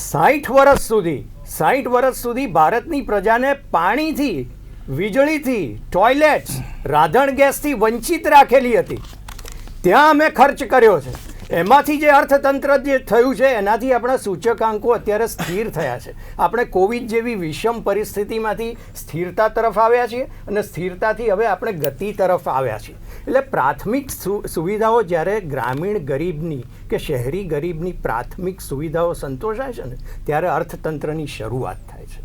60 વર્ષ સુધી ભારતની પ્રજાને પાણીથી, વીજળીથી, ટોયલેટ્સ, રાંધણ ગેસથી વંચિત રાખેલી હતી. ત્યાં અમે ખર્ચ કર્યો છે. એમાંથી જે અર્થતંત્ર જે થયું છે એનાથી આપણા સૂચકાંકો અત્યારે સ્થિર થયા છે. આપણે કોવિડ જેવી વિષમ પરિસ્થિતિમાંથી સ્થિરતા તરફ આવ્યા છીએ અને સ્થિરતાથી હવે આપણે ગતિ તરફ આવ્યા છીએ. એટલે પ્રાથમિક સુવિધાઓ જ્યારે ગ્રામીણ ગરીબની કે શહેરી ગરીબની પ્રાથમિક સુવિધાઓ સંતોષાય છે ને ત્યારે અર્થતંત્રની શરૂઆત થાય છે.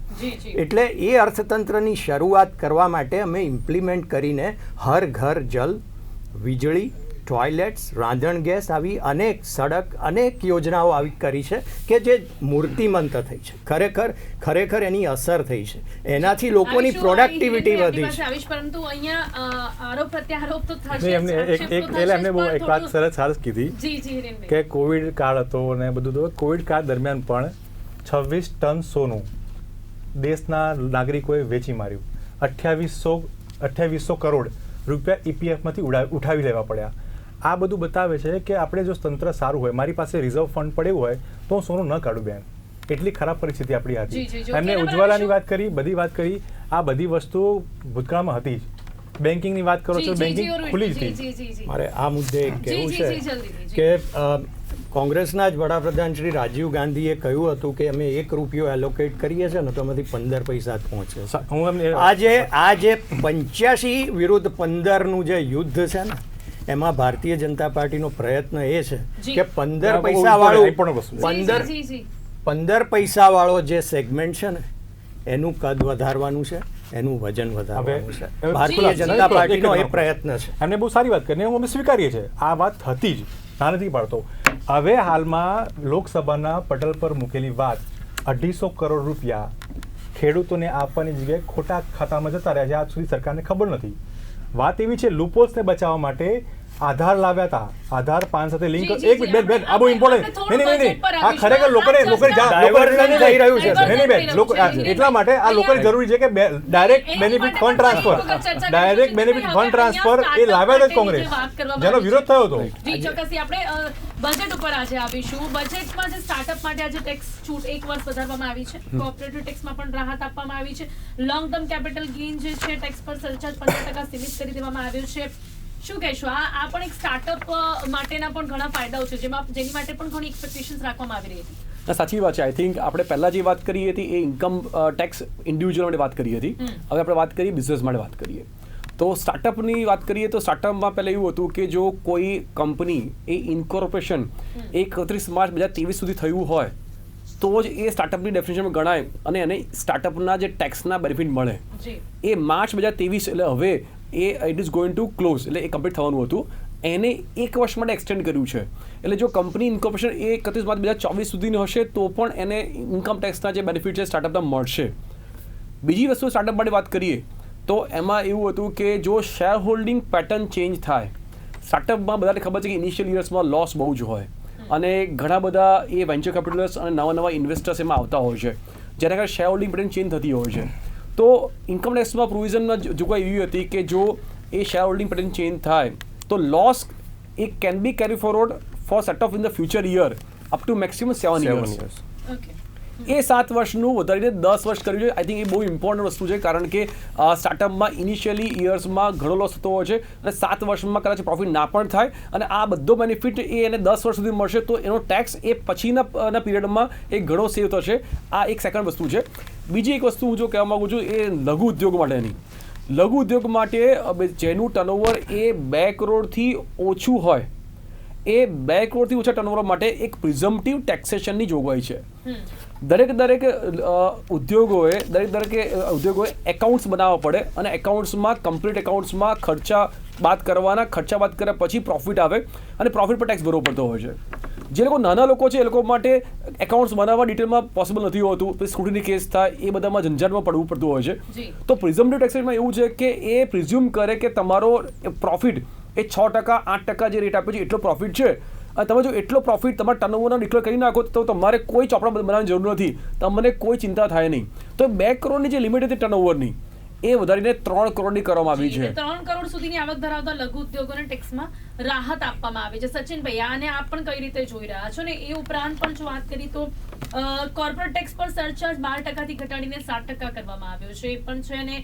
એટલે એ અર્થતંત્રની શરૂઆત કરવા માટે અમે ઇમ્પ્લિમેન્ટ કરીને હર ઘર જલ, વીજળી, ટોયલેટ્સ, રાંધણ ગેસ આવી અનેક સડક, અનેક યોજનાઓ આવી કરી છે કે જે મૂર્તિમંત થઈ છે. ખરેખર એની અસર થઈ છે. એનાથી લોકોની પ્રોડક્ટિવિટી વધી છે. પરંતુ અહીંયા આરોપ પ્રત્યારોપ તો થશે. એમને બહુ એક વાત સરસ કીધી કે કોવિડ કાળ હતો અને બધું તો કોવિડ કાળ દરમિયાન પણ 26 ટન સોનું દેશના નાગરિકોએ વેચી માર્યું. 2800 કરોડ રૂપિયા EPFમાંથી ઉઠાવી લેવા પડ્યા. આ બધું બતાવે છે કે આપણે જો તંત્ર સારું હોય, મારી પાસે રિઝર્વ ફંડ પડ્યું હોય તો હું સોનું ન કાઢું બેન. એટલી ખરાબ પરિસ્થિતિ આપણી હતી. એમને ઉજ્જવલાની વાત કરી, બધી વાત કરી. આ બધી વસ્તુઓ ભૂતકાળમાં હતી જ. બેન્કિંગની વાત કરો છો, બેન્કિંગ ખુલ્લી જ હતી. મારે આ મુદ્દે કહેવું છે કે કોંગ્રેસના જ વડાપ્રધાન શ્રી રાજીવ ગાંધીએ કહ્યું હતું કે અમે ₹1 એલોકેટ કરીએ છીએ ને તો એમાંથી 15 પૈસા જ પહોંચે. આજે 85 વિરુદ્ધ 15નું જે યુદ્ધ છે ને એમાં ભારતીય જનતા પાર્ટીનો પ્રયત્ન એ છે કે 15 પૈસા વાળું 15 પૈસા વાળો જે સેગમેન્ટ છે ને એનું કદ વધારવાનું છે, એનું વજન વધારવાનું છે. ભારતીય જનતા પાર્ટીનો એ પ્રયત્ન છે. એમને બહુ સારી વાત કરીને અમે સ્વીકારીએ છીએ. આ વાત હતી જ, ના નથી પાડતો. હવે હાલમાં લોકસભાના પટલ પર મૂકેલી વાત 250 કરોડ રૂપિયા ખેડૂતોને આપવાની જગ્યાએ ખોટા ખાતામાં જતા રહ્યા છે. આજ સુધી સરકારને ખબર નથી. વાત એવી છે, લૂપહોલ્સને બચાવવા માટે આધાર લાવ્યા હતા. આધાર પાન સાથે લિંક. એક મિનિટ બેન, આ બહુ ઇમ્પોર્ટન્ટ. નહીં, આ ખરેખર લોકોને એટલા માટે આ લોકોને જરૂરી છે કે ડાયરેક્ટ બેનિફિટ ફંડ ટ્રાન્સફર એ લાવ્યા હતા કોંગ્રેસ, જેનો વિરોધ થયો હતો. ચોક્કસથી આપણે બજેટ ઉપર આજે આવીશું. બજેટમાં જે સ્ટાર્ટઅપ માટે આજે ટેક્સ છૂટ 1 વર્ષ વધારવામાં આવી છે. કોઓપરેટિવ ટેક્સમાં પણ રાહત આપવામાં આવી છે. લોંગ ટર્મ કેપિટલ ગેઇન જે છે ટેક્સ પર સરચાર્જ 15% સીમિત કરી દેવામાં આવ્યો છે. શું કહેશો? આ પણ એક સ્ટાર્ટઅપ માટેના પણ ઘણા ફાયદાઓ છે જેની માટે પણ ઘણી એક્સપેક્ટેશન્સ રાખવામાં આવી રહી હતી. સાચી વાત છે. આઈ થિંક આપણે પહેલાં જે વાત કરી હતી એ ઇન્કમ ટેક્સ ઇન્ડિવિજ્યુઅલ માટે વાત કરી હતી. હવે આપણે વાત કરીએ બિઝનેસ માટે વાત કરીએ. તો સ્ટાર્ટઅપની વાત કરીએ તો સ્ટાર્ટઅપમાં પહેલાં એવું હતું કે જો કોઈ કંપની એ ઇન્કોર્પોરેશન 31 માર્ચ 2023 સુધી થયું હોય તો જ એ સ્ટાર્ટઅપની ડેફિનેશનમાં ગણાય અને એને સ્ટાર્ટઅપના જે ટેક્સના બેનિફિટ મળે. એ માર્ચ 2023 એટલે હવે it is going to close, એટલે એ કમ્પ્લીટ થવાનું હતું. એને 1 વર્ષ માટે એક્સટેન્ડ કર્યું છે. એટલે જો કંપની ઇન્કોર્પોરેશન 31 માર્ચ 2024 સુધીની હશે તો પણ એને ઇન્કમ ટેક્સના જે બેનિફિટ છે સ્ટાર્ટઅપના મળશે. બીજી વસ્તુ સ્ટાર્ટઅપ માટે વાત કરીએ તો એમાં એવું હતું કે જો શેર હોલ્ડિંગ પેટર્ન ચેન્જ થાય, સ્ટાર્ટઅપમાં બધાને ખબર છે કે ઇનિશિયલ યર્સમાં લોસ બહુ જ હોય અને ઘણા બધા એ વેન્ચર કેપિટલિસ્ટ અને નવા ઇન્વેસ્ટર્સ એમાં આવતા હોય છે, જેના કારણે શેર હોલ્ડિંગ પેટર્ન ચેન્જ થતી હોય છે. તો ઇન્કમ ટેક્સમાં પ્રોવિઝનમાં જોગવાઈ એવી હતી કે જો એ શેર હોલ્ડિંગ પેટર્ન ચેન્જ થાય તો loss A can be carry forward four set of in the future year up to maximum 7 years. એ 7 વર્ષનું વધારીને 10 વર્ષ કર્યું છે. આઈ થિંક એ બહુ ઇમ્પોર્ટન્ટ વસ્તુ છે કારણ કે સ્ટાર્ટઅપમાં ઇનિશિયલી યર્સમાં ઘણો લોસ થતો હોય છે અને 7 વર્ષમાં કદાચ પ્રોફિટ ના પણ થાય અને આ બધો બેનિફિટ એ એને 10 વર્ષ સુધી મળશે તો એનો ટેક્સ એ પછીના પીરિયડમાં એ ઘણો સેવ થશે. આ એક સેકન્ડ વસ્તુ છે. બીજી એક વસ્તુ હું જો કહેવા માગું છું એ લઘુ ઉદ્યોગ માટેની. લઘુ ઉદ્યોગ માટે જેનું ટર્નઓવર એ 2 કરોડથી ઓછું હોય એ 2 કરોડથી ઓછા ટર્નઓવર માટે એક પ્રિઝમ્પટિવ ટેક્સેશનની જોગવાઈ છે. દરેક ઉદ્યોગોએ એકાઉન્ટ્સ બનાવવા પડે અને એકાઉન્ટ્સમાં કમ્પ્લીટ એકાઉન્ટ્સમાં ખર્ચા બાદ કર્યા પછી પ્રોફિટ આવે અને પ્રોફિટ પર ટેક્સ ભરવો પડતો હોય છે. જે લોકો નાના લોકો છે એ લોકો માટે એકાઉન્ટ્સ બનાવવા ડિટેલમાં પોસિબલ નથી હોતું, પછી સ્ક્રુટિની કેસ થાય, એ બધામાં ઝંઝાટમાં પડવું પડતું હોય છે. તો પ્રિઝમ્પટિવ ટેક્સેશનમાં એવું છે કે એ પ્રિઝ્યુમ કરે કે તમારો પ્રોફિટ એ 6%, 8% જે રેટ આપ્યો છે એટલો પ્રોફિટ છે. અને તમે જો એટલો પ્રોફિટ તમારા ટર્નઓવરનો ડિક્લેર કરી નાખો તો તમારે કોઈ ચોપડા બનાવવાની જરૂર નથી, તમને કોઈ ચિંતા થાય નહીં. તો 2 કરોડની જે લિમિટ હતી ટર્નઓવરની એ વધારીને 3 કરોડની કરવામાં આવી છે. 3 કરોડ સુધીની આવક ધરાવતા લઘુ ઉદ્યોગોને ટેક્સમાં રાહત આપવામાં આવી છે. સચિનભાઈ, આને આપ પણ કઈ રીતે જોઈ રહ્યા છો? ને એ ઉપરાંત પણ જો વાત કરી તો કોર્પોરેટ ટેક્સ પર સરચાર્જ 12% થી ઘટાડીને 7% કરવામાં આવ્યો છે, એ પણ છે. અને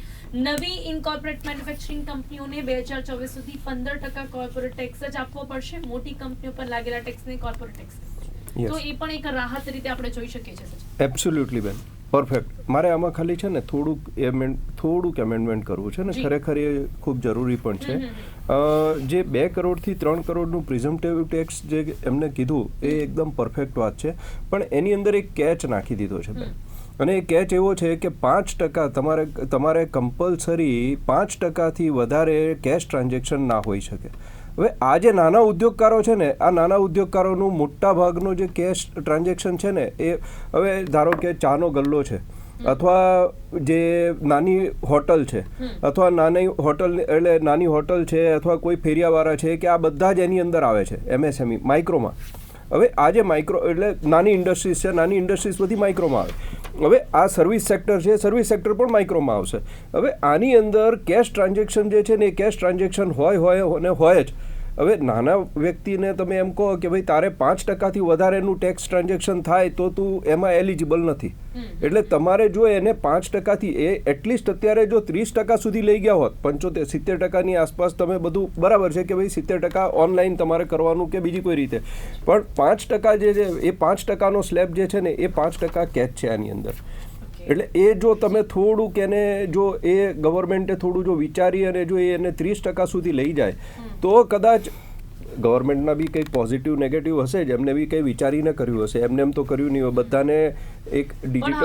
નવી ઇનકોર્પોરેટ મેન્યુફેક્ચરિંગ કંપનીઓને 2024 સુધી 15% કોર્પોરેટ ટેક્સ જ આપવો પડશે. મોટી કંપનીઓ પર લાગેલા ટેક્સને કોર્પોરેટ ટેક્સ તો એ પણ એક રાહત રીતે આપણે જોઈ શકીએ છીએ. એબ્સોલ્યુટલી બેન, પરફેક્ટ. મારે આમાં ખાલી છે ને થોડુંક એમેન્ડમેન્ટ કરવું છે ને, ખરેખર એ ખૂબ જરૂરી પણ છે. જે 2 કરોડથી 3 કરોડનું પ્રિઝમ્પટિવ ટેક્સ જે એમને કીધું એ એકદમ પરફેક્ટ વાત છે, પણ એની અંદર એક કેચ નાખી દીધો છે બેન. અને એ કેચ એવો છે કે 5% તમારે કમ્પલસરી 5%થી વધારે કેશ ટ્રાન્ઝેક્શન ના હોઈ શકે. હવે આ જે નાના ઉદ્યોગકારો છે ને, આ નાના ઉદ્યોગકારોનું મોટા ભાગનું જે કેશ ટ્રાન્ઝેક્શન છે ને, એ હવે ધારો કે ચાનો ગલ્લો છે, અથવા જે નાની હોટલ છે, અથવા નાની હોટલ છે, અથવા કોઈ ફેરિયાવાળા છે, કે આ બધા જ એની અંદર આવે છે MSME માઇક્રોમાં. હવે આ જે માઇક્રો એટલે નાની ઇન્ડસ્ટ્રીઝ છે, નાની ઇન્ડસ્ટ્રીઝ બધી માઇક્રોમાં આવે. હવે આ સર્વિસ સેક્ટર છે, સર્વિસ સેક્ટર પણ માઇક્રોમાં આવશે. હવે આની અંદર કેશ ટ્રાન્ઝેક્શન જે છે ને, એ કેશ ટ્રાન્ઝેક્શન હોય જ. હવે નાના વ્યક્તિને તમે એમ કહો કે ભાઈ તારે 5%થી વધારેનું ટેક્સ ટ્રાન્ઝેક્શન થાય તો તું એમાં એલિજિબલ નથી. એટલે તમારે જો એને 5%થી એ એટલીસ્ટ અત્યારે જો 30% સુધી લઈ ગયા હોત, 75-70%ની આસપાસ તમે બધું બરાબર છે કે ભાઈ 70% ઓનલાઈન તમારે કરવાનું કે બીજી કોઈ રીતે, પણ 5% જે છે એ 5%નો સ્લેબ જે છે ને એ 5% કેચ છે આની અંદર. એટલે એ જો તમે થોડુંક એને જો એ ગવર્મેન્ટે થોડું જો વિચારી અને જો એને 30% સુધી લઈ જાય તો કદાચ ગવર્મેન્ટના બી કંઈક પોઝિટિવ નેગેટિવ હશે જ, એમને બી કંઈ વિચારીને કર્યું હશે, એમને એમ તો કર્યું નહીં હોય. બધાને એક ડિજિટલ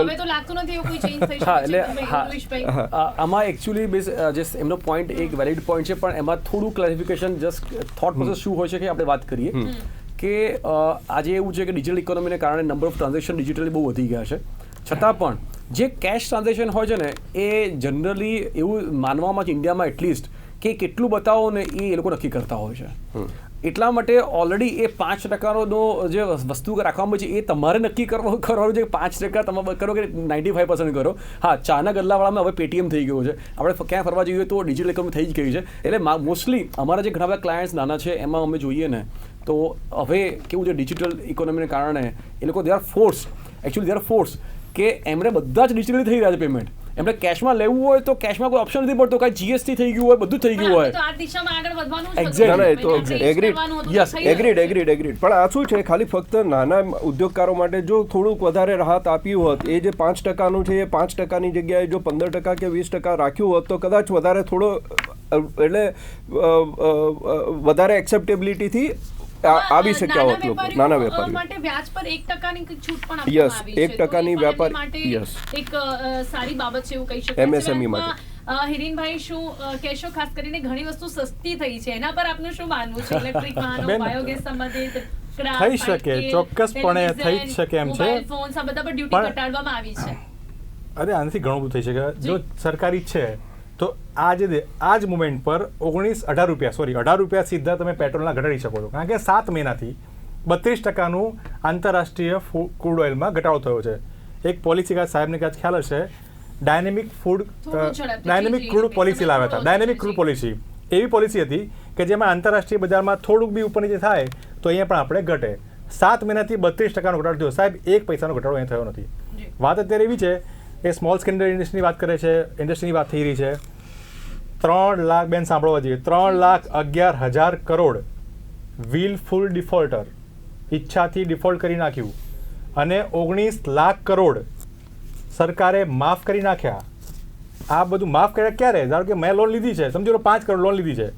આમાં એકચ્યુઅલી જે એમનો પોઈન્ટ એક વેલિડ પોઈન્ટ છે, પણ એમાં થોડું ક્લેરિફિકેશન જસ્ટ થોટ પ્રોસેસ શું હોય છે કે આપણે વાત કરીએ કે આજે એવું છે કે ડિજિટલ ઇકોનોમીને કારણે નંબર ઓફ ટ્રાન્ઝેક્શન ડિજિટલી બહુ વધી ગયા છે. છતાં પણ જે કેશ ટ્રાન્ઝેક્શન હોય છે ને, એ જનરલી એવું માનવામાં છે ઇન્ડિયામાં એટલીસ્ટ કે કેટલું બતાવો ને એ લોકો નક્કી કરતા હોય છે. એટલા માટે ઓલરેડી એ 5%નો જે વસ્તુ રાખવામાં છે એ તમારે નક્કી કરવાનું છે. 5% તમે કરો કે 95% કરો. હા, ચાના ગલ્લાવાળામાં હવે પેટીએમ થઈ ગયું છે. આપણે ક્યાં ફરવા જઈએ તો ડિજિટલ ઇકોનોમી થઈ જ ગઈ છે. એટલે મોસ્ટલી અમારા જે ઘણા બધા ક્લાયન્ટ્સ નાના છે એમાં અમે જોઈએ ને તો હવે કેવું છે, ડિજિટલ ઇકોનોમીને કારણે એ લોકો દે આર ફોર્સ કે એમણે બધા જ ડિજિટલી થઈ રહ્યા છે પેમેન્ટ. એમને કેશમાં લેવું હોય તો કેશમાં કોઈ ઓપ્શન નથી પડતો, કાંઈ GST થઈ ગયું હોય, બધું થઈ ગયું હોય. એગ્રીડ. પણ આ શું છે, ખાલી ફક્ત નાના ઉદ્યોગકારો માટે જો થોડુંક વધારે રાહત આપી હોત, એ જે 5%નું છે એ 5%ની જગ્યાએ જો 15% કે 20% રાખ્યું હોત તો કદાચ વધારે થોડો એટલે વધારે એક્સેપ્ટેબિલિટીથી આવી શક્યા હોત લોકો, નાના વેપારીઓ માટે. વ્યાજ પર 1%ની છૂટ પણ આપવામાં આવી છે. 1%ની વેપારી એક સારી બાબત છે એવું કહી શકાય. MSME માટે. હિરેનભાઈ, શું કહેશો? ખાસ કરીને ઘણી વસ્તુ સસ્તી થઈ છે, એના પર આપનું શું માનવું છે? ઇલેક્ટ્રિક વાહનો, બાયોગેસ સંબંધિત થઈ શકે, ચોક્કસપણે થઈ જ શકે એમ છે. મોબાઈલ ફોન્સ આ બધા પર ડ્યુટી ઘટાડવામાં આવી છે. અરે આનાથી ઘણું બધું થઈ શકે. જો સરકારી છે તો આ જ મુમેન્ટ પર 18 રૂપિયા સીધા તમે પેટ્રોલના ઘટાડી શકો છો. કારણ કે 7 મહિનાથી 32%નું આંતરરાષ્ટ્રીય ક્રૂડ ઓઇલમાં ઘટાડો થયો છે. એક પોલિસી સાહેબને કદાચ ખ્યાલ હશે, ડાયનેમિક ક્રૂડ પોલિસી લાવ્યા હતા. ડાયનેમિક ક્રૂડ પોલિસી એવી પોલિસી હતી કે જેમાં આંતરરાષ્ટ્રીય બજારમાં થોડુંક બી ઉપર નીચે થાય તો અહીંયા પણ આપણે ઘટે. 7 મહિનાથી 32%નો ઘટાડો થયો. સાહેબ, 1 પૈસાનો ઘટાડો અહીંયા થયો નથી. વાત અત્યારે એવી છે એ સ્મોલ સ્કેલ ઇન્ડસ્ટ્રીની વાત કરે છે, ઇન્ડસ્ટ્રીની વાત થઈ રહી છે. 3 લાખ, બેન સાંભળવા જઈએ, 3,11,000 કરોડ વિલફુલ ડિફોલ્ટર, ઈચ્છાથી ડિફોલ્ટ કરી નાખ્યું, અને 19 લાખ કરોડ સરકારે માફ કરી નાખ્યા. આ બધું માફ કર્યા ક્યારે? ધારો કે મેં લોન લીધી છે, સમજો 5 કરોડ લોન લીધી છે,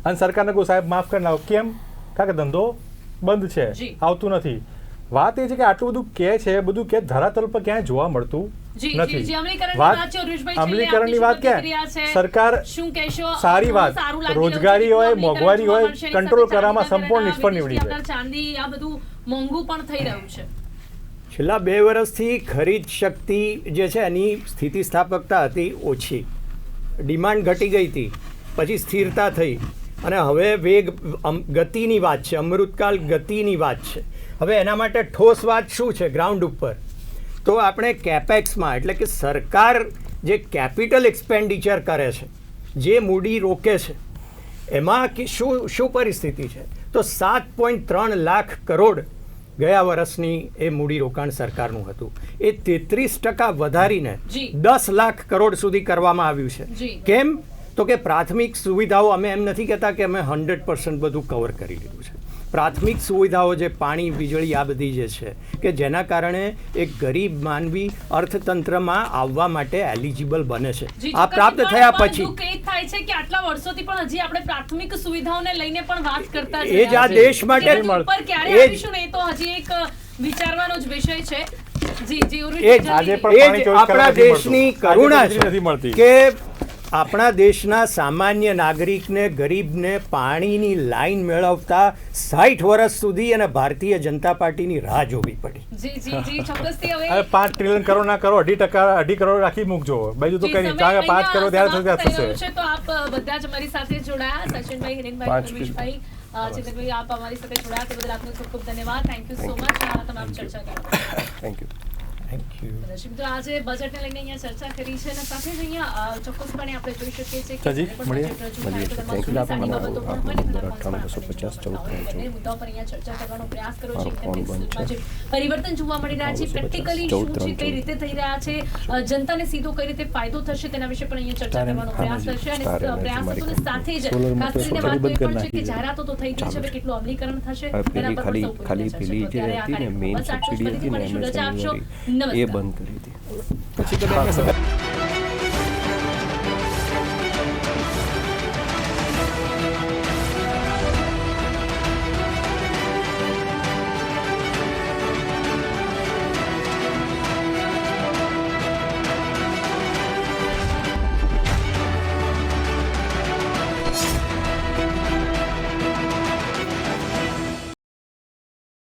અને સરકારને કહું સાહેબ માફ કરી નાખો. કેમ? કારણ કે ધંધો બંધ છે, આવતું નથી. વાત એ છે કે આટલું બધું કે છે, બધું કે ધરાતલ પર ક્યાંય જોવા મળતું નથી. અમલીકરણની વાત ક્યાં? સરકાર સારી વાત, રોજગારી હોય, મોંઘવારી હોય, કંટ્રોલ કરવામાં સંપૂર્ણ નિષ્ફળ નીવડી છે. ચાંદી આ બધું મોંઘું પણ થઈ રહ્યું છે. છેલ્લા 2 વર્ષથી ખરીદ શક્તિ જે છે એની સ્થિતિસ્થાપકતા હતી ઓછી. ડિમાન્ડ ઘટી ગઈ હતી, પછી સ્થિરતા થઈ, અને હવે ગતિની વાત છે, અમૃતકાલ ગતિની વાત છે. હવે એના માટે ઠોસ વાત શું છે ગ્રાઉન્ડ ઉપર? તો આપણે કેપેક્સમાં, એટલે કે સરકાર જે કેપિટલ એક્સપેન્ડિચર કરે છે, જે મૂડી રોકે છે, એમાં શું પરિસ્થિતિ છે? તો 7.3 લાખ કરોડ ગયા વર્ષની એ મૂડીરોકાણ સરકારનું હતું. એ 33% વધારીને 10 લાખ કરોડ સુધી કરવામાં આવ્યું છે. કેમ? તો કે પ્રાથમિક સુવિધાઓ, અમે એમ નથી કહેતા કે અમે 100% બધું કવર કરી લીધું છે. પ્રાથમિક સુવિધાઓ જે પાણી, વીજળી, આ બધી જે છે કે જેના કારણે એક ગરીબ માનવી અર્થતંત્રમાં આવવા માટે એલિજિબલ બને છે. આ પ્રાપ્ત થયા પછી થાય છે કે આટલા વર્ષોથી પણ હજી આપણે પ્રાથમિક સુવિધાઓને લઈને પણ વાત કરતા એ જ આ દેશ માટે ક્યારે આવીશું ને એ તો હજી એક વિચારવાનો જ વિષય છે. આપણા દેશની કરુણા છે કે આપણા દેશના સામાન્ય નાગરિકને, ગરીબને પાણીની લાઈન મેળવતા 60 વર્ષ સુધી અને ભારતીય જનતા પાર્ટીની રાહ જોવી પડી. હવે 5 ટ્રિલિયન કરોડ ના કરો, 2.5 કરોડ રાખી મૂકજો, બીજું તો કઈ નહીં. 5 કરોડ ત્યારે થશે. તો આપ બધા જ અમારી સાથે જોડાયા, સચિનભાઈ, હિરેનભાઈ, રમેશભાઈ, ચેતનભાઈ, આપ અમારી સાથે જોડાયા તે બદલ આપનો ખૂબ ખૂબ ધન્યવાદ. Thank you so much. તમામ ચર્ચા કરવા થેન્ક યુ. તો આજે બજેટને લઈને અહીંયા ચર્ચા કરી છે અને સાથે જ અહીંયા ચોક્કસપણે આપણે જોઈ શકીએ છીએ કે મુદ્દાઓ પર અહીંયા ચર્ચા કરવાનો પ્રયાસ કર્યો છે. જે પરિવર્તન જોવા મળી રહ્યા છે, પ્રેક્ટિકલી શું છે, કઈ રીતે થઈ રહ્યા છે, જનતાને સીધો કઈ રીતે ફાયદો થશે તેના વિશે પણ અહીંયા ચર્ચા કરવાનો પ્રયાસ કરશે. અને પ્રયાસોની સાથે જ ખાસ કરીને વાત એ પણ છે કે જાહેરાતો તો થઈ ગઈ છે, હવે કેટલું અમલીકરણ થશે એના પર પણ ખાલી પેલી જે હતી ને મેઇન સબસિડી હતી ને રજા આપશો. એ બંધ કરી હતી.